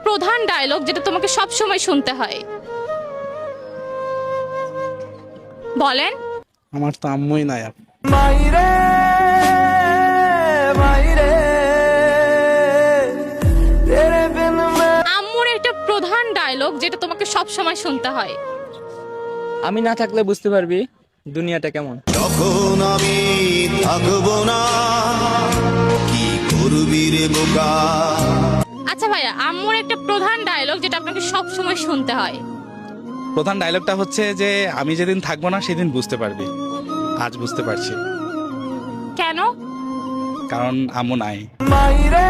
প্রধান ডায়লগ যেটা তোমাকে সব সময় শুনতে হয়? বলেন। আমার তো আম্মুই নাই আপু। মাইরে মাইরে তেরে বিন মে আম্মুর একটা প্রধান ডায়লগ যেটা তোমাকে সব সময় শুনতে হয়। আমি না থাকলে বুঝতে পারবি দুনিয়াটা কেমন। তখন আমি থাকবো না, কি করবি রে বোকা। আচ্ছা ভাইয়া, আম্মুর একটা প্রধান ডায়লগ যেটা আপনাকে সব সময় শুনতে হয়। প্রধান ডায়লগটা হচ্ছে যে আমি যেদিন থাকবো না সেদিন বুঝতে পারবি। আজ বুঝতে পারছি, কেন? কারণ আম্মু নাই। মাইরে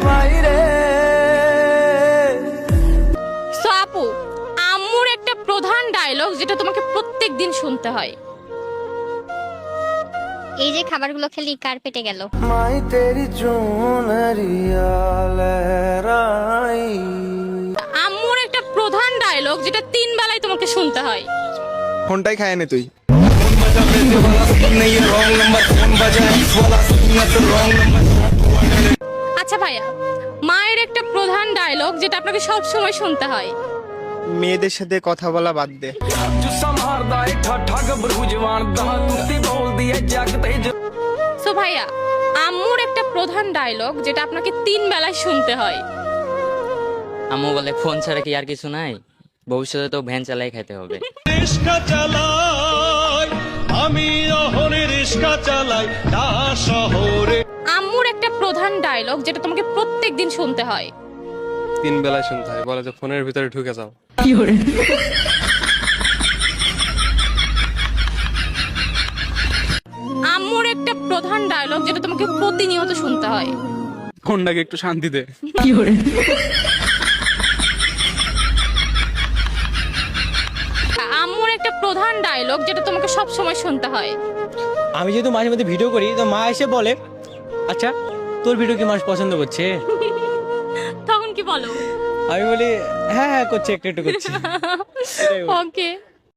মাইরে সো আপু, আম্মুর একটা প্রধান ডায়লগ যেটা তোমাকে প্রত্যেক দিন শুনতে হয়। এই যে খাবারগুলো খেলি কার পেটে গেল? মাই তেরি চুনরিয়া লহরাই। আম্মুর একটা প্রধান ডায়লগ যেটা 3 বেলায় তোমাকে শুনতে হয়। ফোনটাই খায় নে তুই। আচ্ছা ভাইয়া, মায়ের একটা প্রধান ডায়লগ যেটা আপনাকে সব সময় শুনতে হয়। মেয়েদের সাথে কথা বলা বাদ দে। সো ভাইয়া, আম্মুর একটা প্রধান ডায়লগ যেটা আপনাকে 3 বেলায় শুনতে হয়। আম্মু বলে ফোন ছাড়া কি আর কিছু নাই, ভবিষ্যতে তো ভ্যান চালাই খাইতে হবে। রিস্কা চালাই আমি, অহনে রিস্কা চালাই তা শহরে। আম্মুর একটা প্রধান ডায়লগ যেটা তোমাকে প্রত্যেক দিন শুনতে হয়। 3 বেলায় শুনতে হয়, বলে যে ফোনের ভিতরে ঢুকে যাও। আম্মুর একটা প্রধান ডায়লগ যেটা তোমাকে প্রতিনিয়ত শুনতে হয়। ফোনটাকে একটু শান্তি দে। আম্মুর একটা প্রধান ডায়লগ যেটা তোমাকে সব সময় শুনতে হয়। আমি যেহেতু মাঝে মধ্যে ভিডিও করি, তো মা এসে বলে, আচ্ছা তোর ভিডিও কি মানুষ পছন্দ করছে? তখন কি বলো? আমি বলি হ্যাঁ হ্যাঁ করছে, একটু একটু করছে। এটাই বলি। ওকে।